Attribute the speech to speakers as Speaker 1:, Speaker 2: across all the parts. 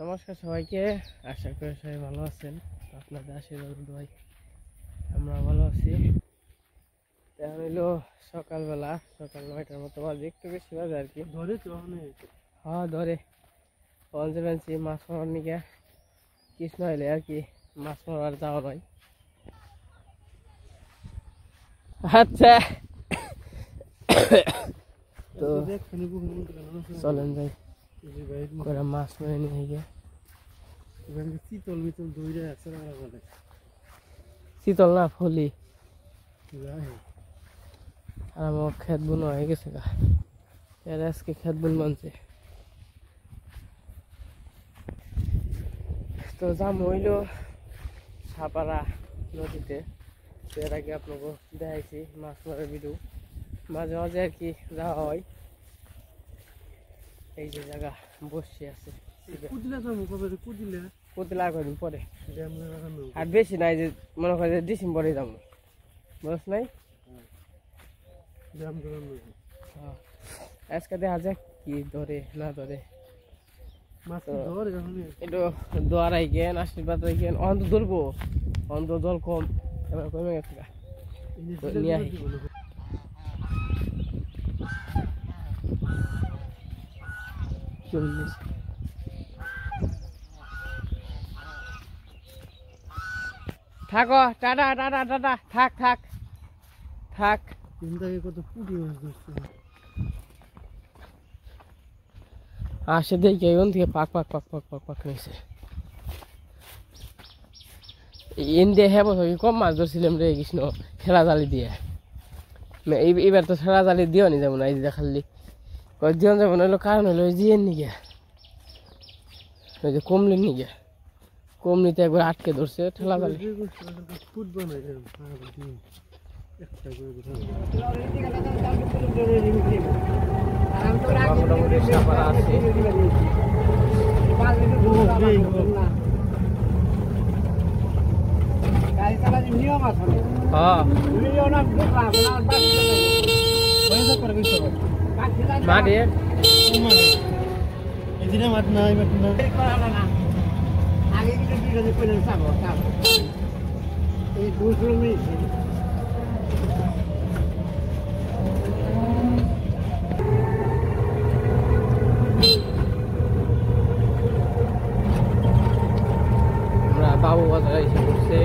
Speaker 1: নমস্কার সবাইকে, আশা করি সবাই ভালো আছেন। আপনাদের আশীর্বাদ দোয়াই আমরা ভালো আছি। এখন হইলো সকালবেলা, সকাল 9টার মতো বাজে, একটু বেশি বাজে আর কি।
Speaker 2: ধরে তো
Speaker 1: হ্যাঁ ধরে পঞ্চমেন্সি মাছ মারার নিকে কৃষ্ণ হইলে আর কি মাছ মারার যাওয়া নয়। আচ্ছা তো চলেন যাই করে মাছ মেরে নিয়ে গিয়ে।
Speaker 2: শীতল মিতল দইরা আছে না বলে
Speaker 1: শীতল না ফলি আর আমার খেত বুন হয়ে গেছে গা, এর আজকে খেত বুন বানছে। তো যাম হইল সাপাড়া নদীতে। তো এর আগে আপনাকে দেখাইছি মাছ মারার ভিডিও, মাঝে মাঝে আর কি যাওয়া হয়। এই যে জায়গা বসে আছে কুদিলা কদিন পরে, আর বেশি নাই, যে মনে করে যে ডিসেম্বরে যাবো, বুঝছ নাই। আজকে দেখা যাক কি ধরে না ধরে। একটু দোয়ারাই গেন, আশীর্বাদ গেন, অন্ত ধরবো, অন্ত জল কম, এবার কমে গেছে নিয়ে আসি। থাকো, টাটা টাটা টাটা, থাক থাক থাক।
Speaker 2: কত পুঁটি মাছ ধরছে
Speaker 1: আসে দেখি ওন থেকে পাক পাক পাক পাক পাক পাক নিয়েছে। ইন্ডিয়া হ্যাঁ বছর কম মাছ ধরছিলাম রে কৃষ্ণ, ঠেলা জালি দিয়ে। এবার তো ঠেলা জালি দিও নি যেমন, এই যে খালি দিও যেমন হইলো, কারণ হইলো জিয়ের নিগে, ওই যে কমলির নিগে, কমলিতে একবার আটকে ধরছে ঠেলা জালি। মোটামুটি সাপাড়া আছে। মাঠে বাবু বাজারে এসে পড়ছে,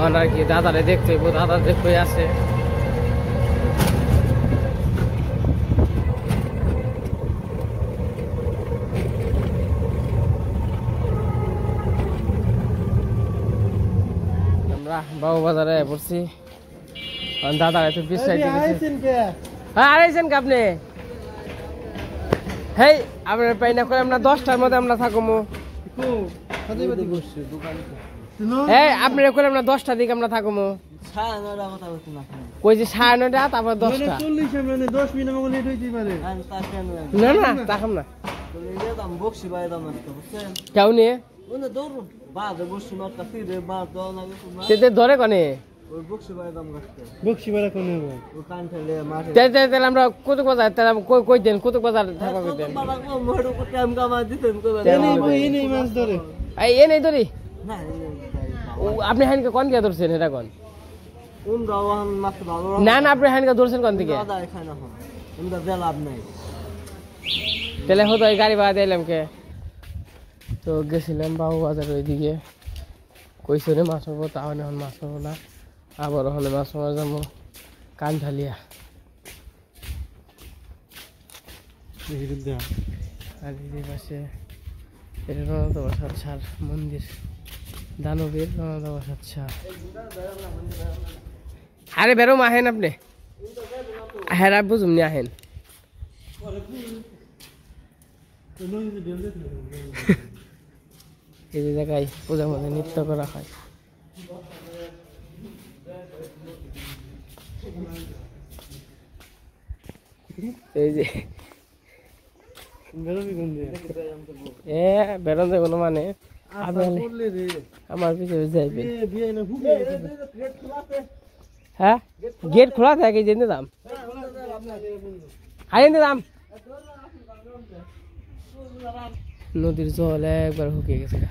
Speaker 1: আর কি দাদারে দেখতে, দাদা দেখতে আছে। আমরা বাবু বাজারে পড়ছি, দাদার একটু পিছাই আড়াইছেন কে আপনি? হেই আপনার পাই না করে, আমরা 10টার মধ্যে আমরা থাকবো। হ্যাঁ আপনার করে আমরা 10টার দিকে আমরা থাকবো। কই যে 9:30, তারপর 10টা। না না তাকাম না কেউ নিয়ে ধরে কনে আমরা কতক বাজার, কই দেন কতক বাজার থাকবা দেন এ নেই ধরি। আপনি হ্যান্ডকে কোন দিকে ধরছেন এটা কোন? না না আপনি হ্যান্ডকে ধরছেন কোন দিকে? তাহলে হতো গাড়ি ভাড়া দিলাম কে। তো গেছিলাম বাবু বাজার ওইদিকে, কইছে রে মাছ মারবো, তাও এখন মাছ মারবো না, আবার ওখানে মাছ মারা যাবো কানঠালিয়া। আর এই পাশে এটা রণত বসার ছাড় মন্দির, দানবীর রণত বসার ছাড়। আরে বেরো আহেন আপনি, হ্যাঁ বুঝুন নি আহেন। এই জায়গায় পূজার মধ্যে নৃত্য করা হয়। এই যে বেরোন যাবো না মানে আমার পিছনে যাইবে। হ্যাঁ গেট খোলা থাকে, জেনে দাম হাই দাম নদীর জল একবার শুকিয়ে গেছে গা।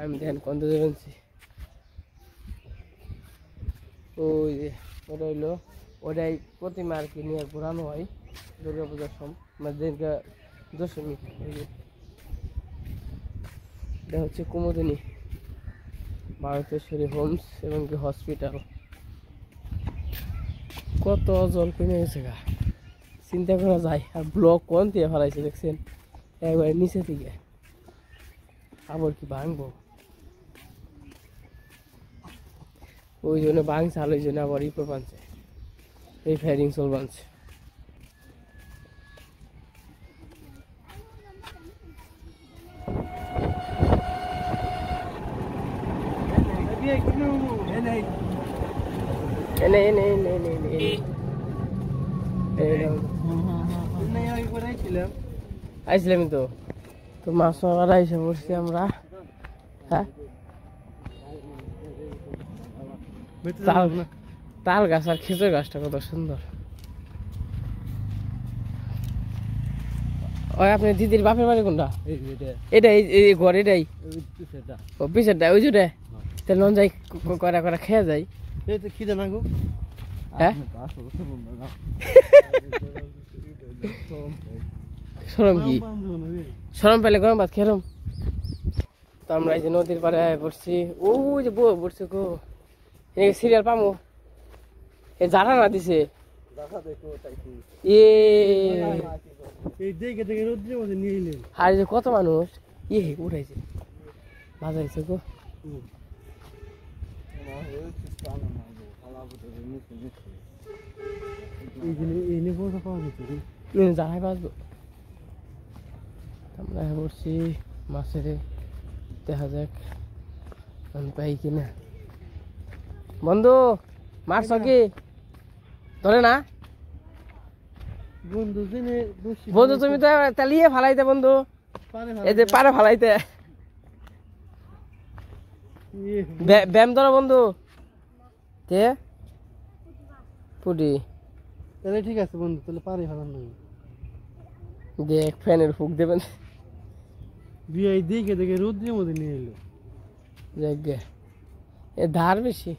Speaker 1: আমি দেখেন কন্দ বেরোচ্ছি ওই যে ওটা হইলো ওটাই প্রতিমা আর কি নিয়ে ঘোরানো হয় দুর্গা পূজার সময় মানে দুর্গা দশমী। ওই যে এটা হচ্ছে কুমুদিনী ভারতেশ্বরী হোমস এবং কি হসপিটাল। কত জল কমে গেছে গা চিন্তা করা যায়। আর ব্লক কোন দিয়ে ফেলাইছে দেখছেন একবারে নিচে থেকে আবার কি ভাঙবো ওই জন্য ভাঙছে আর ওই জন্য আবার ইপো বানছে এই ফায়ারিং সোল বানছে। এনে এনে এনে এনে এনে আইছিলাম তো তো মাছ মারা এসে পড়ছি আমরা। হ্যাঁ তাল গাছ আর খেজুর গাছটা কত সুন্দর। ওই আপনার দিদির বাপের বাড়ি কোনটা? এটাই এই ঘর এটাই ও পিছেরটা ওই জুড়ে তাহলে নন যাই করা করা খেয়ে যাই। হ্যাঁ সরম কি সরম পেলে গরম ভাত খেরম। তো আমরা এই যে নদীর পাড়ে পড়ছি ওই যে বউ পড়ছে গো সিরিয়াল পামো এ জানা না দিছে আর যে কত মানুষ উঠাইছে বাজাইছে গো জানাই বাঁচবো। আমরা পড়ছি মাছের দেখা যাক পাই কিনা। বন্ধু মাছ কি ধরে না বন্ধু তুমি তো তালিয়ে ফালাইতে বন্ধু এই যে পারে ফালাইতে ব্যায়াম ধরো বন্ধু কে পুটি
Speaker 2: তাহলে ঠিক আছে বন্ধু তাহলে পারে ফালান না
Speaker 1: দেখ ফ্যানের ফুক দেবেন
Speaker 2: বিয়ে দেখে দেখে রোদ্রের মধ্যে নিয়ে এলো
Speaker 1: জায়গা এ ধার বেশি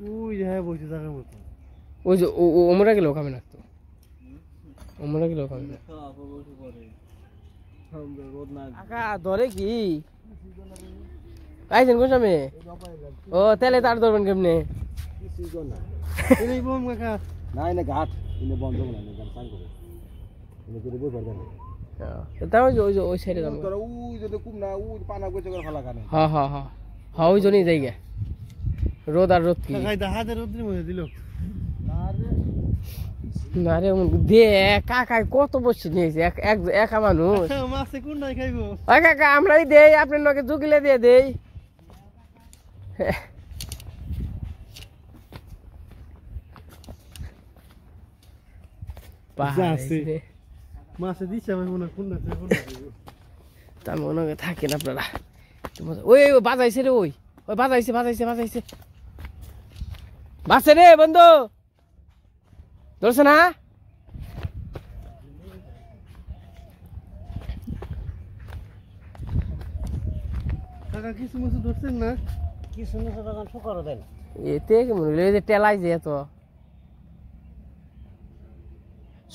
Speaker 2: ওই যে হ্যাঁ বসে থাকার মতো
Speaker 1: ওই যে ওমরা গেলেও কামে লাগতো ওমরা গেলেও কামে না কাকা ধরে কি আইছেন কোন সময় ও তাহলে তার ধরবেন কেমনে
Speaker 2: নাই না ঘাট বন্ধ করে
Speaker 1: তাও ওই যে ওই সাইডে যাবো হ্যাঁ হ্যাঁ হ্যাঁ হ্যাঁ ওই জন্যই জায়গা রোদ আর রোদ কি
Speaker 2: হাতে রোদ্রের মধ্যে দিল
Speaker 1: না রে দে কাকাই কত বসে নিয়েছে একা মানুষ
Speaker 2: মাছে কোন নাই খাইবো
Speaker 1: ওই কাকা আমরাই দেই আপনার লোকে জুগিলে দিয়ে দেই
Speaker 2: মাছে দিচ্ছে আমার মনে হয় কোন
Speaker 1: তার মনে হয় থাকেন আপনারা ওই বাজাইছে রে ওই ওই বাজাইছে বাজাইছে বাজাইছে বাসে রে বন্ধু ধরছে না
Speaker 2: কাকা কিছু মাছ ধরছেন না কিছু মাছ তখন শুকারো দেন
Speaker 1: এতে কি মনে হলো এই যে টেলাই যে এত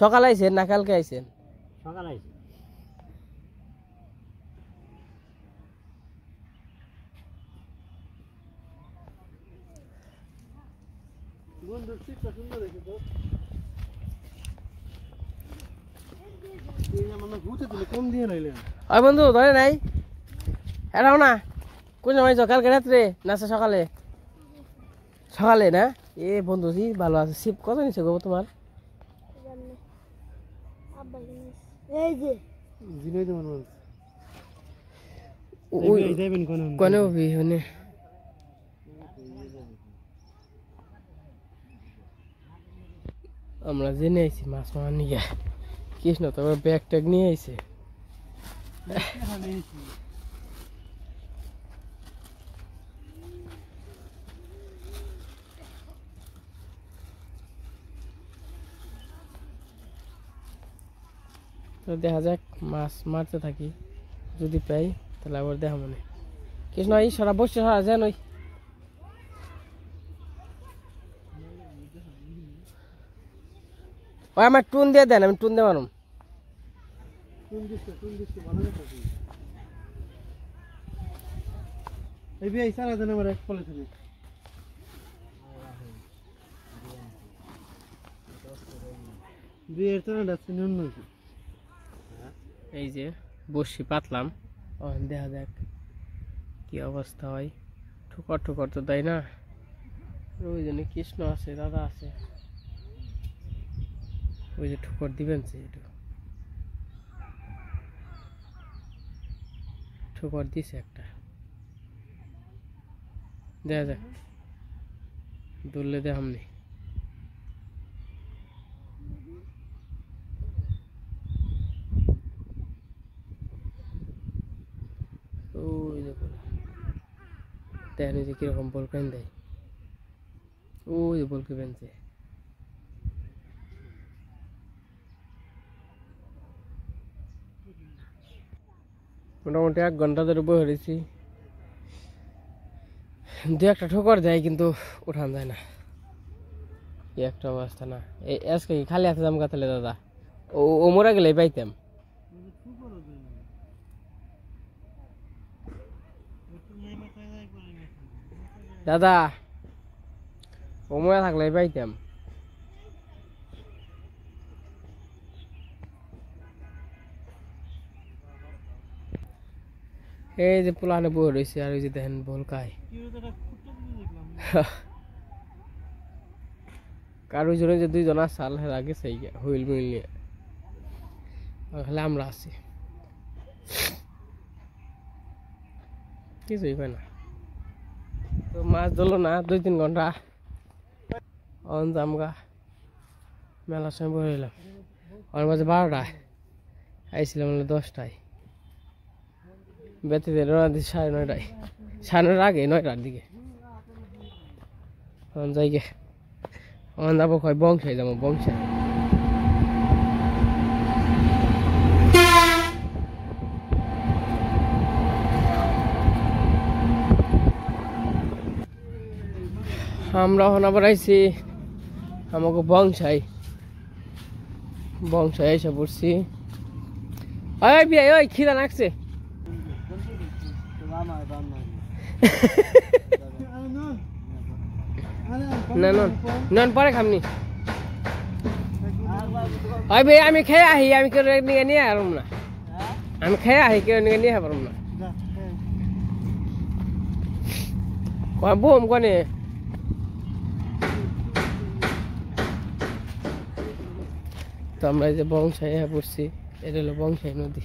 Speaker 1: সকালে আইছেন না কালকে আইছেন
Speaker 2: সকাল আইছে বন্ধুর চিত্র সুন্দর দেখে তো এই আমরা ঘুরতে দিলে কম দিয়ে নাইলেন
Speaker 1: ওই বন্ধু ধরে নাই এরাও না কোন সময় কালকে রাত্রে না সকালে সকালে না এ বন্ধু জি ভালো আছে শিব কত নিছে গো তোমার
Speaker 2: এই যে জিনাই দেব মানুষ
Speaker 1: ওই
Speaker 2: যাবেন
Speaker 1: কোন ওই হনে আমরা জেনে আইছি মাছ মারা নিয়ে কৃষ্ণ তো ব্যাগ ট্যাগ নিয়ে আইছে তো দেখা যাক মাছ মারতে থাকি, যদি পাই তাহলে আবার দেখা মনে কৃষ্ণ এই সারা বসে সারা যেন ওই আমার টুন দিয়ে দেন, আমি টুন দিয়ে মারুম।
Speaker 2: এই বিয়ে সারা দিন আমার এক ফলে থাকে। বিয়ের তো না ডাস্টবিন অন্য কি?
Speaker 1: এই যে বসি পাতলাম, দেখা যাক কি অবস্থা হয়। ঠুকর ঠুকর তো দেয় না। ওই জন্য কৃষ্ণ আছে, দাদা আছে, ওই যে ঠুকর দিবেন একটু, ঠুকর দিছে একটা, দেখা যাক ধরলে দেখামনি। ওই দেখুন দেখেন যে কিরকম বল কেন দেয়, ওই যে বলকে বেঁধে মোটামুটি 1 ঘন্টা ধরে বয়ে রয়েছি। দু একটা ঠোকর দেয় কিন্তু উঠান যায় না, কি একটা অবস্থা না। এই আজকে খালি হাতে জাম কাতলে দাদা, ও মরে গেলে পাইতাম। দাদা ও মরে থাকলে পাইতাম। এই যে পুলানে বই রয়েছে, আর ওই যে দেখেন বল খায়। কারো জন্য যে 2 জন সাল আগে সেই হুইল মিল নিয়ে, তাহলে আমরা আছি কিছুই পাই না। তো মাছ ধরলো না 2-3 ঘন্টা, অন জামগা মেলার সময় বয়ে রইলাম। আমার মাঝে 12টায় আইছিলাম, 10টায় বেঁচে দিল 9:30টায়, 9:30 আগে 9টার দিকে যাই গে। আমার যাবো কয় বংশায়, যাবো বংশায়। আমরা এখন আবার আইছি আমাকে বংশায়, বংশায় এসে পড়ছি। ওই বিয়ে ওই খিদা লাগছে। না নন পরে খামনি। ওই ভাই আমি খেয়ে আহি, আমি কেউ নিয়ে পারব না, আমি খেয়ে আহি কেউ নিয়ে পারব না। বুম কনে তো আমরা এই যে বংশায় পড়ছি, এটা হলো বংশাই নদী।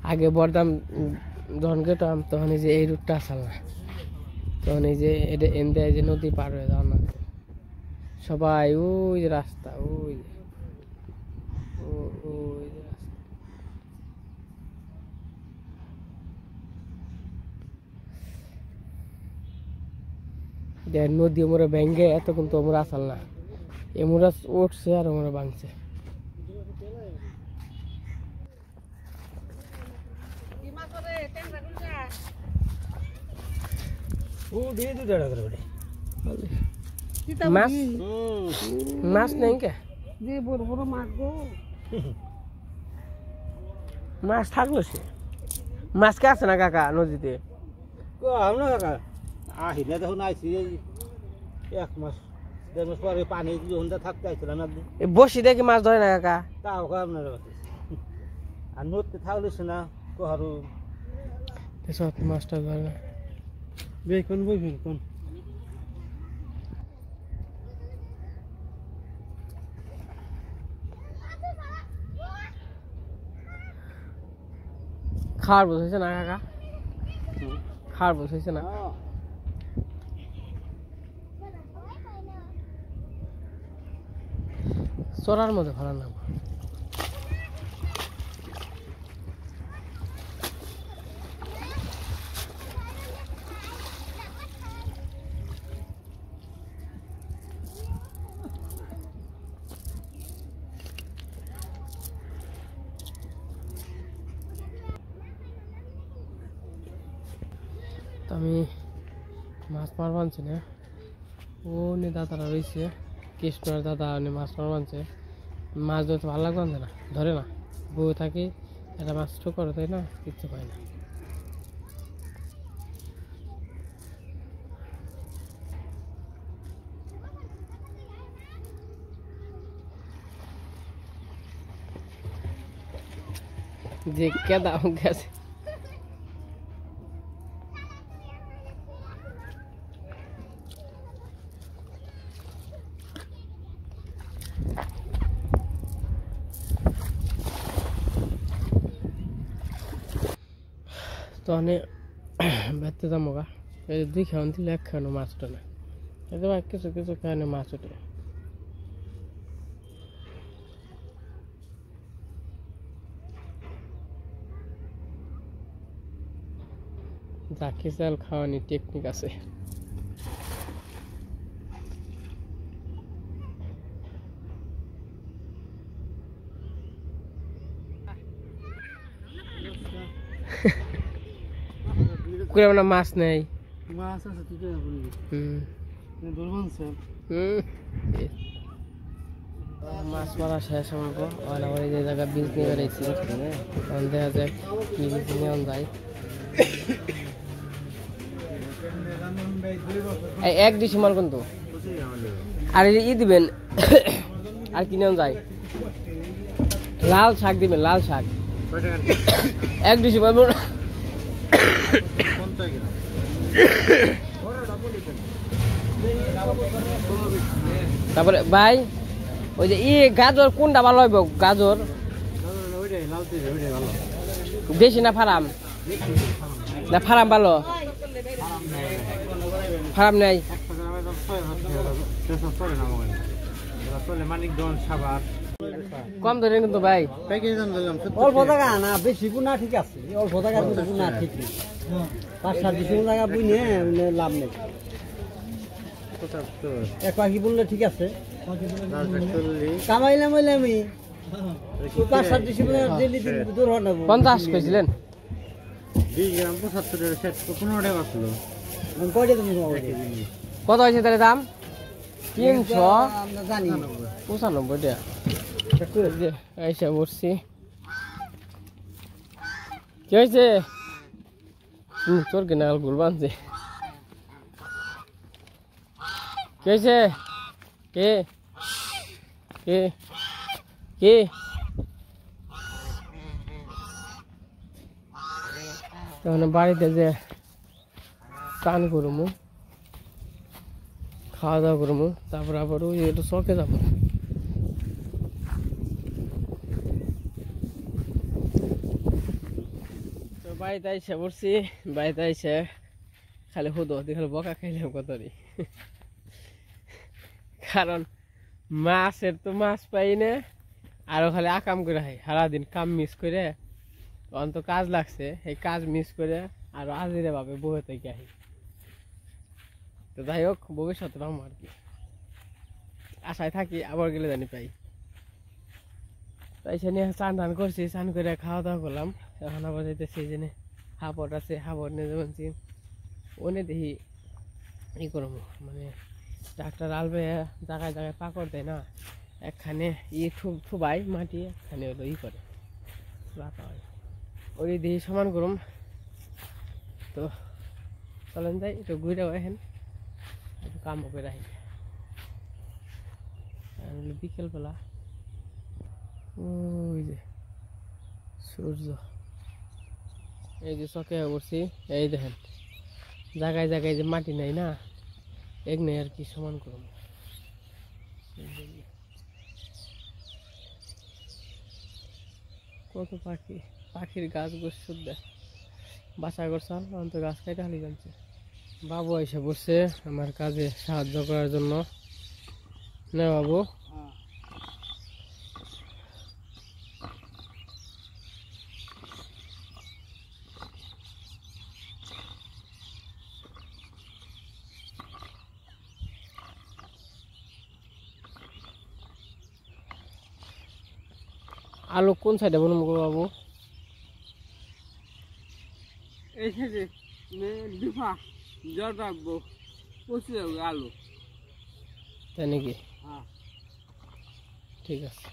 Speaker 1: আগে বরদাম যখন গেতাম তখন এই যে এই রুটটা আসল না, তখন এই যে এটা এনদে যে নদী পার হয়ে যাওয়া না সবাই, ওই যে রাস্তা, ওই যে রাস্তা নদী মোরা ভেঙ্গে এত, কিন্তু আমরা আসল না, এমরা উঠছে আর আমরা ভাঙছে। মাছ মাছ নেই কে বড় বড় মাছ গো, মাছ থাকলো সে মাছ কে আছে না কাকা নদীতে?
Speaker 2: আমরা কাকা আহিলে তখন আইসি 1 মাস 1.5 মাস পরে পানি যখন থাকতে আইছিলাম একদিন,
Speaker 1: বসি দেখি মাছ ধরে না কাকা,
Speaker 2: তাও আপনার আর নদীতে থাকলিস না কহারু
Speaker 1: সব মাছটা ধরে না।
Speaker 2: কোন বইবেন কোন
Speaker 1: খাওয়ার বোঝ হয়েছে না কাকা, খাওয়ার বোঝ হয়েছে না? চড়ার মধ্যে ভালো না, তো আমি মাছ মার বানছি না, ও নে দাদারা রয়েছে, কৃষ্ণর দাদা উনি মাছ মার বানছে। মাছ ধরতে ভালো লাগবে না, ধরে না, বউ থাকি একটা মাছ ঠো করে, তাই না, কিচ্ছু পাই না। যে কেদা গেছে তো অনেক বেড়তে যাবো গা, এই 2 খাওয়ান দিলে 1 খাওয়ানো মাছ ওঠে না, এতে কিছু কিছু খাওয়ানো মাছ ওঠে। জাকি চাল খাওয়ানি টেকনিক আছে। করে না মাছ নেই,
Speaker 2: মাছ আছে তুই কেন বলবি? ধরবেন স্যার।
Speaker 1: মাছ মারা শেষ আমাকে, আমার এই যে জায়গা বীজ নিয়ে বেড়াইছি, দেখা যায় কি বীজ নিয়ে যায়। এই 1 ডিসেম্বর কিন্তু আর ই দিবেন, আর কি নিয়ে যায়, লাল শাক দিবেন, লাল শাক 1 ডিসেম্বর। তারপরে ভাই ওই যে গাজর কোনটা ভালো হইব, গাজর দেশি না ফার্ম, না ফার্ম ভালো, ফার্ম নেই, কম ধরে কিন্তু ভাই
Speaker 2: অল্প টাকা না, বেশি গুণা ঠিক আছে, অল্প টাকার গুণা ঠিক নেই, 5-7 ডিসেম্বর টাকা বুঝে লাভ নেই। 1 পাখি বললে ঠিক আছে, কামাইলাম বলে আমি 5-7 ডিসেম্বর দূর হওয়া
Speaker 1: 50 কইছিলেন,
Speaker 2: 20 গ্রাম 75 টাকা, 15 টাকা আসলো। কয়টা তুমি
Speaker 1: কত হয়েছে তাহলে দাম? 395
Speaker 2: আমরা জানি
Speaker 1: টাকা। আইসা বসছি, কি হয়েছে? তোর কিনা গুল বানছে, কি হয়েছে? কে কে কে তখন বাড়িতে যে স্নান করবো, খাওয়া দাওয়া করবো, তারপর আবার ওই একটু শখে যাবো। তো বাড়িতে আইসে পড়ছি, বাড়িতে আইসে খালি হুদো খালি বকা খাইলাম কত, কারণ মাছের তো মাছ পাই না, আরো খালি আকাম করে খাই সারাদিন, কাম মিস করে অন্ত কাজ লাগছে, এই কাজ মিস করে আরো আজিরে ভাবে বহে থেকে আহি। তো যাই হোক, ভবিষ্যতে পাবো আর কি, আশায় থাকি, আবার গেলে জানি পাই। তাই সে নিয়ে চান টান করছি, চান করে খাওয়া দাওয়া করলাম। এখন আবার যেতেছি যে হাবড় আছে, হাবড় নিয়ে যাচ্ছি, ওনে দেখি ই করবো, মানে ট্রাক্টর আলবে জায়গায় জায়গায় পাকড় দেয় না, একখানে থুবাই মাটি, একখানে হলো ই করে রাখা হয়, ওই দিয়ে সমান করুম। তো চলেন যাই, একটু ঘুরে এখন একটু কাম করে রাখি। বিকেলবেলা ওই যে সূর্য, এই যে চকে পড়ছি, এই দেখেন জায়গায় জায়গায় যে মাটি নাই না, এক নেই আর কি, সমান করুন। কত পাখি, পাখির গাছ গোছ বাসা করছাল, অন্ত গাছ খাইতে হালি জানছে। বাবু এসে বসছে আমার কাজে সাহায্য করার জন্য। না বাবু, আলু কোন সাইডে বলুন গো বাবু?
Speaker 2: এই যে ডিফা জল রাখবো পচে যাবে আলু।
Speaker 1: তাই নাকি?
Speaker 2: হ্যাঁ
Speaker 1: ঠিক আছে।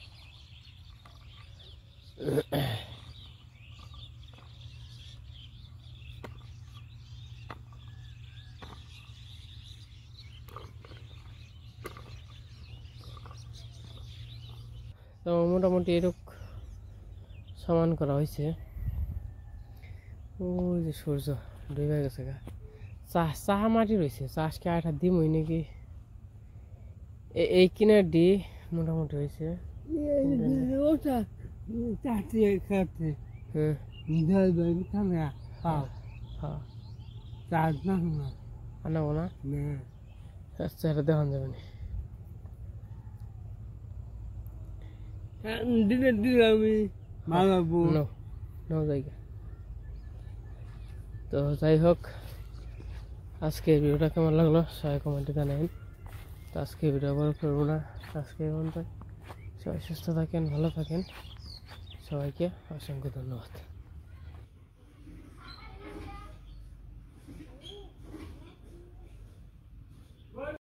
Speaker 1: তো মোটামুটি এরকম সমান করা হয়েছে। ওই যে সূর্য ডুবে গেছে গা। চাহ মাটি রয়েছে, চাষকে আঠা দিম হই নাকি। এই কিনার ডি মোটামুটি হয়েছে। আনাবো না? আচ্ছা, এটা দেখান যাবে না। জায়গা তো যাই হোক, আজকে ভিডিওটা কেমন লাগলো সবাই কমেন্টে জানাবেন। তো আজকে ভিডিও বড় করবো না, আজকে সবাই সুস্থ থাকেন, ভালো থাকেন, সবাইকে অসংখ্য ধন্যবাদ।